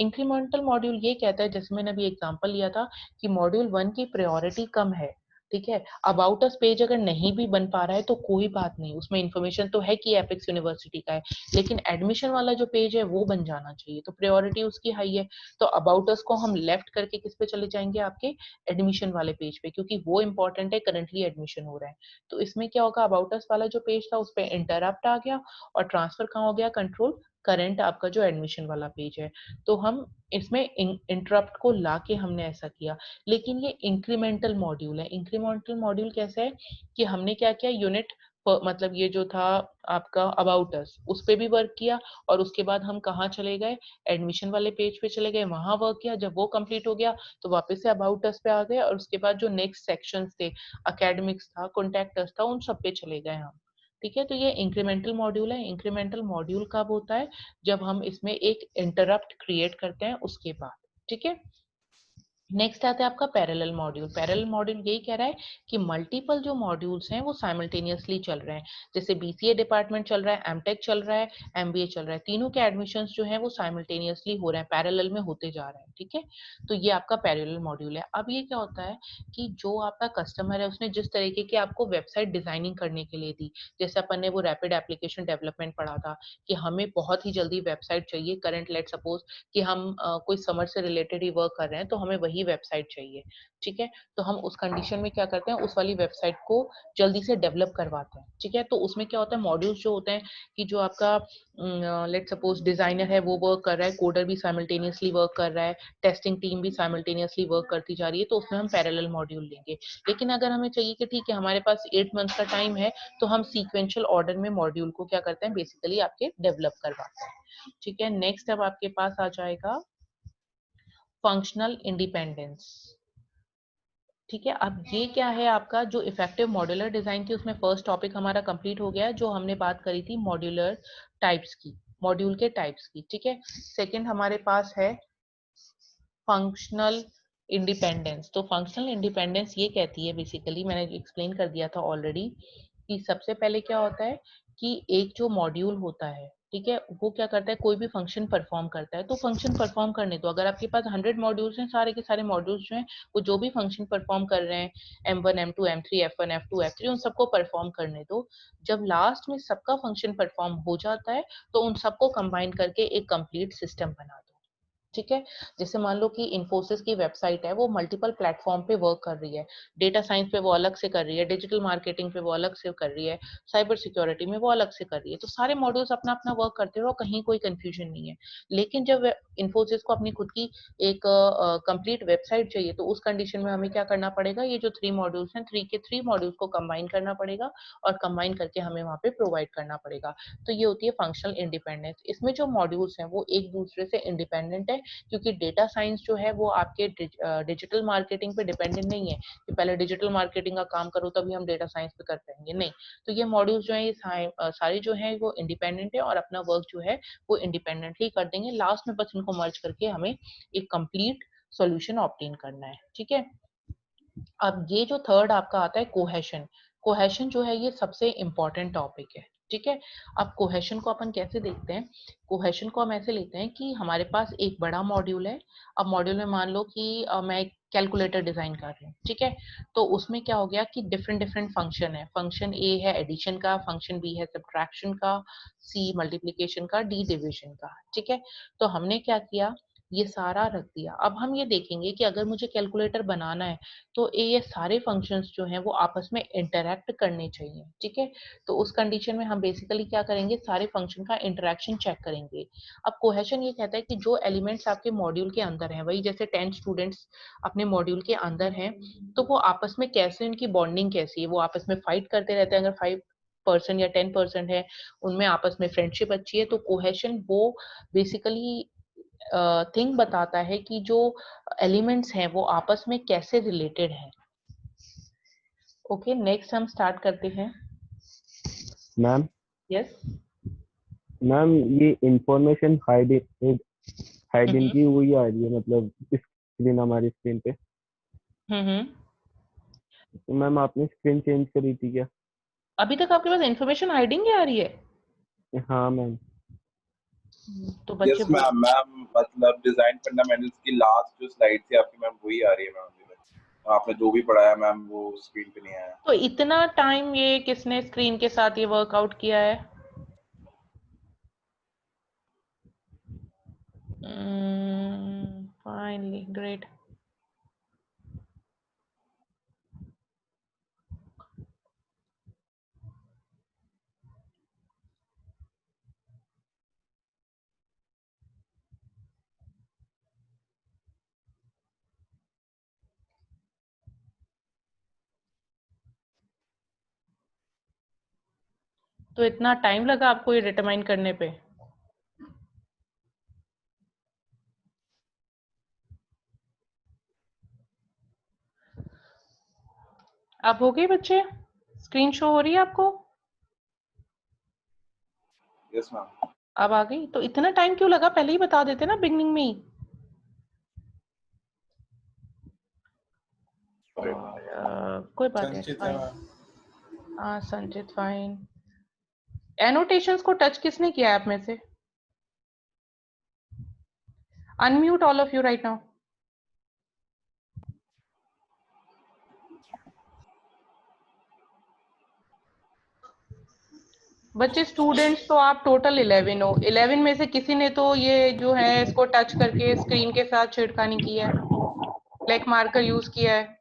इंक्रीमेंटल मॉड्यूल ये कहता है, जैसे मैंने अभी एग्जांपल लिया था, कि मॉड्यूल 1 की प्रायोरिटी कम है, ठीक है, अबाउट अस पेज अगर नहीं भी बन पा रहा है तो कोई बात नहीं, उसमें इंफॉर्मेशन तो है कि एपिक्स यूनिवर्सिटी का है, लेकिन एडमिशन वाला जो पेज है वो बन जाना चाहिए, तो प्रायोरिटी उसकी हाई है। तो अबाउट अस को हम लेफ्ट करके किस पे चले जाएंगे, आपके एडमिशन वाले पेज पे, क्योंकि वो इंपॉर्टेंट है, करंटली एडमिशन हो रहा है। तो इसमें क्या होगा, अबाउट अस वाला जो पेज था उस पर इंटरप्ट आ गया और ट्रांसफर कहाँ हो गया, कंट्रोल करंट आपका जो एडमिशन वाला पेज है। तो हम इसमें इंटरप्ट को लाके हमने ऐसा किया। लेकिन ये इंक्रीमेंटल मॉड्यूल है। इंक्रीमेंटल मॉड्यूल कैसा है कि हमने क्या किया, यूनिट मतलब ये जो था आपका अबाउट अस, उस पे भी वर्क किया और उसके बाद हम कहाँ चले गए, एडमिशन वाले पेज पे चले गए, वहां वर्क किया, जब वो कंप्लीट हो गया तो वापस से अबाउट अस पे आ गए और उसके बाद जो नेक्स्ट सेक्शंस थे, एकेडमिक्स था, कॉन्टैक्ट अस था, उन सब पे चले गए हम, ठीक है। तो ये इंक्रीमेंटल मॉड्यूल है। इंक्रीमेंटल मॉड्यूल कब होता है, जब हम इसमें एक इंटरप्ट क्रिएट करते हैं उसके बाद, ठीक है। नेक्स्ट आता है आपका पैरेलल मॉड्यूल। पैरेलल मॉड्यूल यही कह रहा है कि मल्टीपल जो मॉड्यूल्स हैं वो साइमल्टेनियसली चल रहे हैं, जैसे बीसीए डिपार्टमेंट चल रहा है, एमटेक चल रहा है, एमबीए चल रहा है, तीनों के एडमिशंस जो हैं वो साइमल्टेनियसली हो रहे हैं, पैरेलल में होते जा रहे हैं, ठीक है। तो ये आपका पैरेलल मॉड्यूल है। अब ये क्या होता है कि जो आपका कस्टमर है उसने जिस तरीके की आपको वेबसाइट डिजाइनिंग करने के लिए दी, जैसे अपन ने वो रैपिड एप्लीकेशन डेवलपमेंट पढ़ा था कि हमें बहुत ही जल्दी वेबसाइट चाहिए, करंट लेट सपोज कि हम कोई समर से रिलेटेड ही वर्क कर रहे हैं तो हमें वही वेबसाइट चाहिए, ठीक है। तो हम उस कंडीशन में क्या करते हैं, उस वाली वेबसाइट को जल्दी से डेवलप करवाते हैं, ठीक है। तो उसमें क्या होता है, मॉड्यूल्स जो होते हैं कि जो आपका लेट सपोज डिजाइनर है वो वर्क कर रहा है, कोडर भी साइमल्टेनियसली वर्क कर रहा है, टेस्टिंग टीम भी साइमल्टेनियसली वर्क करती जा रही है, तो उसमें हम पैरेलल मॉड्यूल लेंगे। लेकिन अगर हमें चाहिए कि ठीक है हमारे पास 8 मंथ का टाइम है, तो हम सीक्वेंशियल ऑर्डर में मॉड्यूल को क्या करते हैं, बेसिकली आपके डेवलप करवाते हैं, ठीक है। नेक्स्ट अब आपके पास आ जाएगा फंक्शनल इंडिपेंडेंस, ठीक है। अब ये क्या है, आपका जो इफेक्टिव मॉड्यूलर डिजाइन थी उसमें फर्स्ट टॉपिक हमारा कंप्लीट हो गया है, जो हमने बात करी थी मॉड्यूलर टाइप्स की, मॉड्यूल के टाइप्स की, ठीक है। सेकंड हमारे पास है फंक्शनल इंडिपेंडेंस। तो फंक्शनल इंडिपेंडेंस ये कहती है, बेसिकली मैंने एक्सप्लेन कर दिया था ऑलरेडी, कि सबसे पहले क्या होता है कि एक जो मॉड्यूल होता है, ठीक है, वो क्या करता है, कोई भी फंक्शन परफॉर्म करता है, तो फंक्शन परफॉर्म करने दो। अगर आपके पास 100 मॉड्यूल्स हैं, सारे के सारे मॉड्यूल्स जो हैं वो जो भी फंक्शन परफॉर्म कर रहे हैं, M1 M2 M3 F1 F2 F3, उन सबको परफॉर्म करने दो। जब लास्ट में सबका फंक्शन परफॉर्म हो जाता है तो उन सबको कंबाइन करके एक कंप्लीट सिस्टम बना दो, ठीक है। जैसे मान लो कि इन्फोसिस की वेबसाइट है, वो मल्टीपल प्लेटफॉर्म पे वर्क कर रही है, डेटा साइंस पे वो अलग से कर रही है, डिजिटल मार्केटिंग पे वो अलग से कर रही है, साइबर सिक्योरिटी में वो अलग से कर रही है, तो सारे मॉड्यूल्स अपना अपना वर्क करते रहो, कहीं कोई कंफ्यूजन नहीं है। लेकिन जब इन्फोसिस को अपनी खुद की एक कंप्लीट वेबसाइट चाहिए, तो उस कंडीशन में हमें क्या करना पड़ेगा, ये जो 3 मॉड्यूल्स हैं, 3 के 3 मॉड्यूल्स को कंबाइन करना पड़ेगा और कंबाइन करके हमें वहाँ पे प्रोवाइड करना पड़ेगा। तो ये होती है फंक्शनल इंडिपेंडेंस। इसमें जो मॉड्यूल्स हैं वो एक दूसरे से इंडिपेंडेंट है, क्योंकि डेटा साइंस जो है वो आपके डिजिटल मार्केटिंग पे डिपेंडेंट नहीं है कि पहले डिजिटल मार्केटिंग का काम करो तभी हम डेटा साइंस पे कर पाएंगे, नहीं। तो ये मॉड्यूल्स जो है, ये सारे जो है वो इंडिपेंडेंट है और अपना वर्क जो है वो इंडिपेंडेंटली कर देंगे। लास्ट में बस इनको मर्ज करके हमें एक कंप्लीट सॉल्यूशन ऑब्टेन करना है, ठीक है। अब ये जो थर्ड आपका आता है कोहेशन, कोहेशन जो है ये सबसे इंपॉर्टेंट टॉपिक है, ठीक है। अब कोहेशन को अपन कैसे देखते हैं, कोहेशन को हम ऐसे लेते हैं कि हमारे पास एक बड़ा मॉड्यूल है। अब मॉड्यूल में मान लो कि मैं एक कैलकुलेटर डिजाइन कर रही हूँ, ठीक है। तो उसमें क्या हो गया कि डिफरेंट डिफरेंट फंक्शन है, फंक्शन ए है एडिशन का, फंक्शन बी है सब्ट्रैक्शन का, सी मल्टीप्लिकेशन का, डी डिविजन का, ठीक है। तो हमने क्या किया, ये सारा रख दिया। अब हम ये देखेंगे कि अगर मुझे कैलकुलेटर बनाना है तो ये सारे फंक्शंस जो हैं वो आपस में इंटरैक्ट करने चाहिए, ठीक है। तो उस कंडीशन में हम बेसिकली क्या करेंगे, सारे फंक्शन का इंटरैक्शन चेक करेंगे। अब कोहेशन ये कहता है कि जो एलिमेंट्स आपके मॉड्यूल के अंदर हैं, वही जैसे 10 स्टूडेंट्स अपने मॉड्यूल के अंदर हैं, तो वो आपस में कैसे, उनकी बॉन्डिंग कैसी है, वो आपस में फाइट करते रहते हैं, अगर 5% या 10% है उनमें आपस में फ्रेंडशिप अच्छी है, तो कोहेशन वो बेसिकली थिंग बताता है कि जो एलिमेंट्स हैं वो आपस में कैसे रिलेटेड हैं। ओके, नेक्स्ट हम स्टार्ट करते हैं। Ma'am yes. मैम ये इंफॉर्मेशन हाइड इन की वही आ रही है, मतलब स्क्रीन, हमारी स्क्रीन पे। हम्म। तो मैम आपने स्क्रीन चेंज करी थी क्या? अभी तक आपके पास इंफॉर्मेशन हाइडिंग आ रही है? हाँ मैम। तो बच्चे यस मैम। मैम मतलब डिजाइन फंडामेंटल्स की लास्ट जो स्लाइड थी आपकी मैम, वही आ रही है मैम अभी तक। आपने जो भी पढ़ाया मैम वो स्क्रीन पे नहीं आया। तो इतना टाइम ये किसने स्क्रीन के साथ ये वर्कआउट किया है? Finally great. तो इतना टाइम लगा आपको ये डिटरमाइन करने पे? आप हो गए बच्चे? स्क्रीन शो हो रही है आपको? Yes ma'am. अब आ गई? तो इतना टाइम क्यों लगा, पहले ही बता देते ना बिगनिंग में ही। और कोई बात नहीं, फाइन। हाँ संचित फाइन। एनोटेशंस को टच किसने किया है आप में से? Unmute all of you right now. बच्चे स्टूडेंट्स तो आप टोटल 11 हो, 11 में से किसी ने तो ये जो है इसको टच करके स्क्रीन के साथ छेड़खानी की है, ब्लैक मार्कर यूज किया है।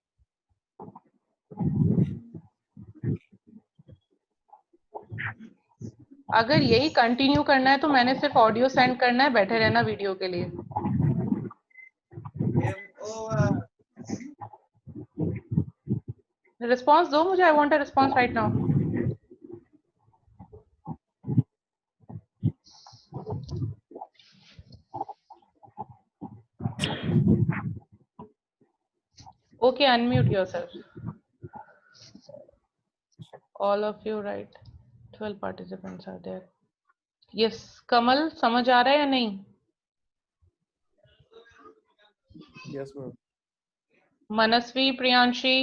अगर यही कंटिन्यू करना है तो मैंने सिर्फ ऑडियो सेंड करना है, बैठे रहना वीडियो के लिए। रिस्पॉन्स दो मुझे, I want a response right now. Okay, unmute yourself all of you right. 12 participants are there. Yes Kamal, समझ आ रहा है या नहीं? Yes ma'am. Manasvi, Priyanshi,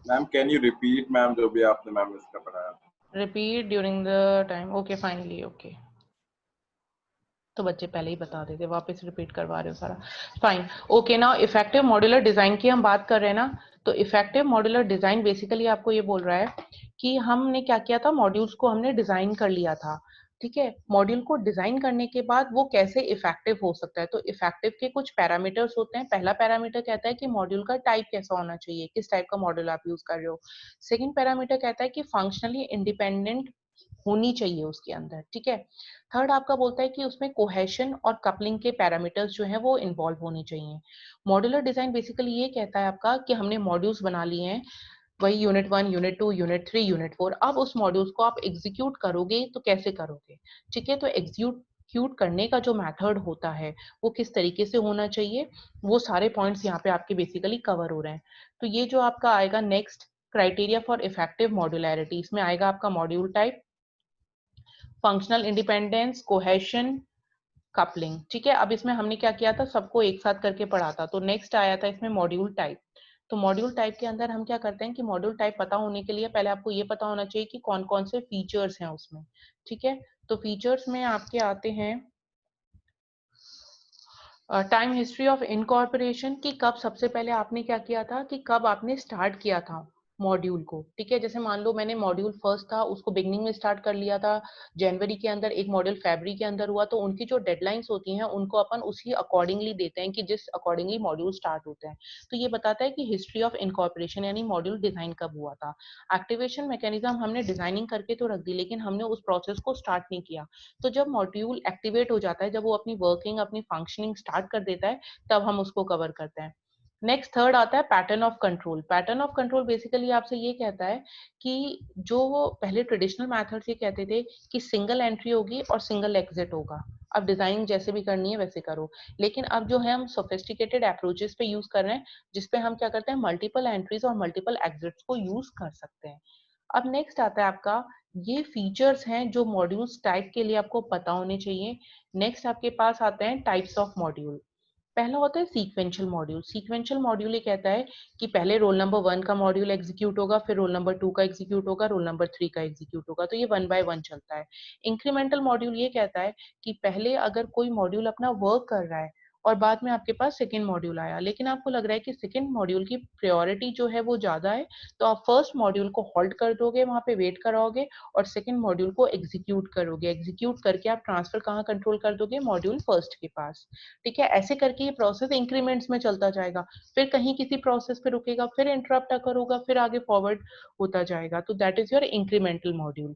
ma'am can you repeat ma'am जो भी आपने मैम इसका पढ़ाया? repeat during the time. Okay, finally, okay. तो बच्चे पहले ही बता देते, वापस रिपीट करवा रहे हो सारा, fine. Okay, now effective modular design की हम बात कर रहे हैं ना, तो इफेक्टिव मॉड्यूलर डिजाइन बेसिकली आपको ये बोल रहा है कि हमने क्या किया था, मॉड्यूल्स को हमने डिजाइन कर लिया था, ठीक है। मॉड्यूल को डिजाइन करने के बाद वो कैसे इफेक्टिव हो सकता है, तो इफेक्टिव के कुछ पैरामीटर्स होते हैं। पहला पैरामीटर कहता है कि मॉड्यूल का टाइप कैसा होना चाहिए, किस टाइप का मॉड्यूल आप यूज कर रहे हो। सेकंड पैरामीटर कहता है कि फंक्शनली इंडिपेंडेंट होनी चाहिए उसके अंदर, ठीक है। थर्ड आपका बोलता है कि उसमें कोहेशन और कपलिंग के पैरामीटर्स जो है वो इन्वॉल्व होने चाहिए। मॉड्यूलर डिजाइन बेसिकली ये कहता है आपका कि हमने मॉड्यूल्स बना लिए हैं, वही यूनिट 1, यूनिट 2, यूनिट 3, यूनिट 4, अब उस मॉड्यूल्स को आप एग्जीक्यूट करोगे तो कैसे करोगे, ठीक है। तो एग्जीक्यूट करने का जो मेथड होता है वो किस तरीके से होना चाहिए, वो सारे पॉइंट्स यहाँ पे आपके बेसिकली कवर हो रहे हैं। तो ये जो आपका आएगा next criteria for effective modularity, इसमें आएगा आपका module type, functional independence, cohesion, coupling, ठीक है। अब इसमें हमने क्या किया था, सबको एक साथ करके पढ़ा था। तो नेक्स्ट आया था इसमें मॉड्यूल टाइप। तो मॉड्यूल टाइप के अंदर हम क्या करते हैं कि मॉड्यूल टाइप पता होने के लिए पहले आपको ये पता होना चाहिए कि कौन कौन से फीचर्स हैं उसमें, ठीक है। तो फीचर्स में आपके आते हैं टाइम हिस्ट्री ऑफ इनकॉर्पोरेशन, कि कब सबसे पहले आपने क्या किया था, कि कब आपने स्टार्ट किया था मॉड्यूल को, ठीक है। जैसे मान लो मैंने मॉड्यूल फर्स्ट था उसको बिगनिंग में स्टार्ट कर लिया था जनवरी के अंदर, एक मॉड्यूल फरवरी के अंदर हुआ, तो उनकी जो डेडलाइंस होती हैं उनको अपन उसी अकॉर्डिंगली देते हैं कि जिस अकॉर्डिंगली मॉड्यूल स्टार्ट होते हैं। तो ये बताता है कि हिस्ट्री ऑफ इनकॉर्पोरेशन यानी मॉड्यूल डिजाइन कब हुआ था। एक्टिवेशन मैकेनिज्म हमने डिजाइनिंग करके तो रख दी लेकिन हमने उस प्रोसेस को स्टार्ट नहीं किया। तो जब मॉड्यूल एक्टिवेट हो जाता है, जब वो अपनी वर्किंग अपनी फंक्शनिंग स्टार्ट कर देता है, तब हम उसको कवर करते हैं। नेक्स्ट थर्ड आता है pattern of control. Pattern of control basically आपसे ये कहता है कि जो वो पहले ट्रेडिशनल मेथड्स ये कहते थे कि सिंगल एंट्री होगी और सिंगल एग्जिट होगा, अब डिजाइनिंग जैसे भी करनी है वैसे करो। लेकिन अब जो है हम सोफिस्टिकेटेड अप्रोचेस पे यूज कर रहे हैं, जिसपे हम क्या करते हैं, मल्टीपल एंट्रीज और मल्टीपल एग्जिट्स को यूज कर सकते हैं। अब नेक्स्ट आता है आपका, ये फीचर्स हैं जो मॉड्यूल्स टाइप के लिए आपको पता होने चाहिए। नेक्स्ट आपके पास आते हैं टाइप्स ऑफ मॉड्यूल। पहला होता है सीक्वेंशियल मॉड्यूल। सीक्वेंशियल मॉड्यूल ये कहता है कि पहले रोल नंबर 1 का मॉड्यूल एग्जीक्यूट होगा, फिर रोल नंबर 2 का एग्जीक्यूट होगा, रोल नंबर 3 का एग्जीक्यूट होगा, तो ये 1 बाय 1 चलता है। इंक्रीमेंटल मॉड्यूल ये कहता है कि पहले अगर कोई मॉड्यूल अपना वर्क कर रहा है और बाद में आपके पास सेकंड मॉड्यूल आया, लेकिन आपको लग रहा है कि सेकंड मॉड्यूल की प्रायोरिटी जो है वो ज्यादा है, तो आप फर्स्ट मॉड्यूल को होल्ड कर दोगे, वहां पे वेट कराओगे और सेकंड मॉड्यूल को एग्जीक्यूट करोगे। एग्जीक्यूट करके आप ट्रांसफर कहाँ कंट्रोल कर दोगे, मॉड्यूल फर्स्ट के पास, ठीक है। ऐसे करके ये प्रोसेस इंक्रीमेंट्स में चलता जाएगा, फिर कहीं किसी प्रोसेस पे रुकेगा, फिर इंटरप्ट अकर होगा, फिर आगे फॉरवर्ड होता जाएगा। तो that is your incremental module.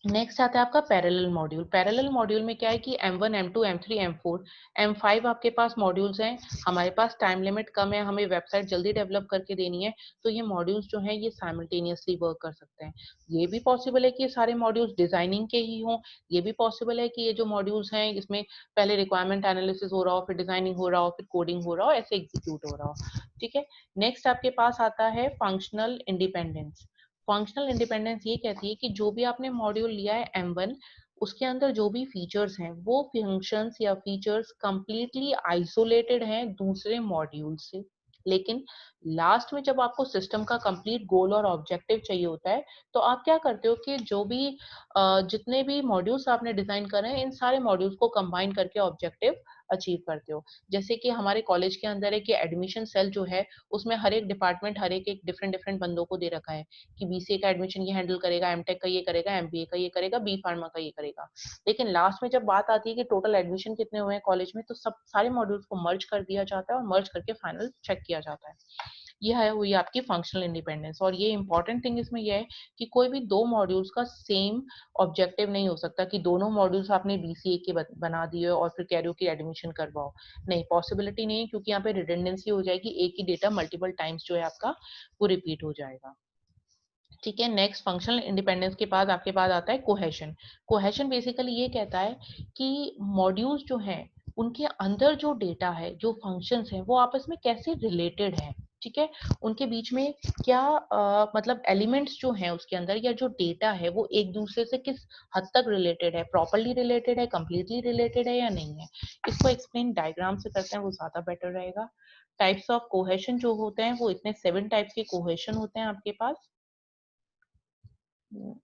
Next आता है आपका पैरेलल मॉड्यूल। पैरेलल मॉड्यूल में क्या है कि M1, M2, M3, M4, M5 आपके पास मॉड्यूल्स हैं। हमारे पास टाइम लिमिट कम है, हमें वेबसाइट जल्दी डेवलप करके देनी है, तो ये मॉड्यूल्स जो हैं ये साइमल्टेनियसली वर्क कर सकते हैं। ये भी पॉसिबल है कि ये सारे मॉड्यूल्स डिजाइनिंग के ही हों, ये भी पॉसिबल है कि ये जो मॉड्यूल्स हैं इसमें पहले रिक्वायरमेंट एनालिसिस हो रहा हो, फिर डिजाइनिंग हो रहा हो, फिर कोडिंग हो रहा हो, ऐसे एग्जीक्यूट हो रहा हो, ठीक है। नेक्स्ट आपके पास आता है फंक्शनल इंडिपेंडेंस। फंक्शनल इंडिपेंडेंस ये कहती है कि जो भी आपने मॉड्यूल लिया है M1, उसके अंदर जो भी फीचर्स हैं वो फंक्शंस या फीचर्स कंप्लीटली आइसोलेटेड हैं दूसरे मॉड्यूल से। लेकिन लास्ट में जब आपको सिस्टम का कंप्लीट गोल और ऑब्जेक्टिव चाहिए होता है, तो आप क्या करते हो कि जो भी जितने भी मॉड्यूल्स आपने डिजाइन करे हैं इन सारे मॉड्यूल्स को कंबाइन करके ऑब्जेक्टिव अचीव करते हो। जैसे कि हमारे कॉलेज के अंदर एक एडमिशन सेल जो है, उसमें हर एक डिपार्टमेंट हर एक डिफरेंट डिफरेंट बंदों को दे रखा है कि बीसीए का एडमिशन ये हैंडल करेगा, एमटेक का ये करेगा, एमबीए का ये करेगा, बी फार्मा का ये करेगा। लेकिन लास्ट में जब बात आती है कि टोटल एडमिशन कितने हुए हैं कॉलेज में, तो सब सारे मॉड्यूल्स को मर्ज कर दिया जाता है और मर्ज करके फाइनल चेक किया जाता है। ये है हुई आपकी फंक्शनल इंडिपेंडेंस। और ये इंपॉर्टेंट थिंग इसमें यह है कि कोई भी दो मॉड्यूल्स का सेम ऑब्जेक्टिव नहीं हो सकता कि दोनों मॉड्यूल्स आपने बीसीए के बना दिए और फिर कह रहे हो कि एडमिशन करवाओ। नहीं, पॉसिबिलिटी नहीं है, क्योंकि यहाँ पे रिडंडेंसी हो जाएगी, एक ही डेटा मल्टीपल टाइम्स जो है आपका वो रिपीट हो जाएगा, ठीक है। नेक्स्ट फंक्शनल इंडिपेंडेंस के बाद आपके पास आता है कोहेशन। कोहेशन बेसिकली ये कहता है कि मॉड्यूल्स जो हैं उनके अंदर जो डेटा है, जो फंक्शंस हैं, वो आपस में कैसे रिलेटेड है, ठीक है। उनके बीच में क्या मतलब एलिमेंट्स जो हैं उसके अंदर या जो डेटा है वो एक दूसरे से किस हद तक रिलेटेड है, प्रॉपरली रिलेटेड है, कंप्लीटली रिलेटेड है या नहीं है। इसको एक्सप्लेन डायग्राम से करते हैं, वो ज्यादा बेटर रहेगा। टाइप्स ऑफ कोहेशन जो होते हैं वो इतने 7 टाइप्स के कोहेशन होते हैं आपके पास।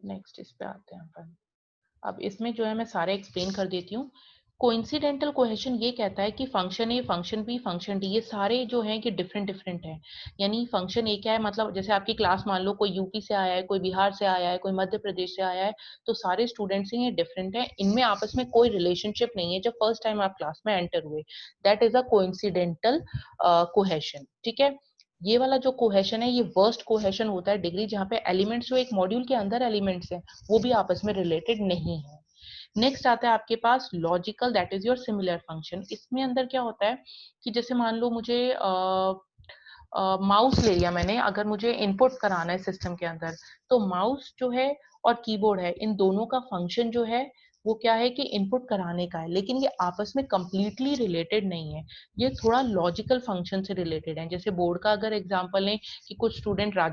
नेक्स्ट इस पे आते हैं अपन। अब इसमें जो है मैं सारे एक्सप्लेन कर देती हूँ। कोइंसिडेंटल कोहेशन ये कहता है कि फंक्शन ए, फंक्शन बी, फंक्शन डी ये सारे जो हैं कि डिफरेंट डिफरेंट हैं। यानी फंक्शन ए क्या है, मतलब जैसे आपकी क्लास मान लो कोई यूपी से आया है, कोई बिहार से आया है, कोई मध्य प्रदेश से आया है, तो सारे स्टूडेंट्स हैं ये डिफरेंट है, इनमें आपस में कोई रिलेशनशिप नहीं है जब फर्स्ट टाइम आप क्लास में एंटर हुए। That is a coincidental cohesion. ठीक है, ये वाला जो कोहेशन है ये वर्स्ट कोहेशन होता है डिग्री, जहाँ पे एलिमेंट्स जो एक मॉड्यूल के अंदर एलिमेंट्स हैं वो भी आपस में रिलेटेड नहीं है। नेक्स्ट आता है आपके पास logical, that is your similar function. इसमें अंदर क्या होता है कि जैसे मान लो मुझे माउस ले लिया मैंने, अगर मुझे इनपुट कराना है सिस्टम के अंदर, तो माउस जो है और कीबोर्ड है, इन दोनों का फंक्शन जो है वो क्या है कि इनपुट कराने का है, लेकिन ये आपस में कंप्लीटली रिलेटेड नहीं है, ये थोड़ा लॉजिकल फंक्शन से रिलेटेड है। जैसे बोर्ड का अगर एग्जांपल लें कि कुछ स्टूडेंट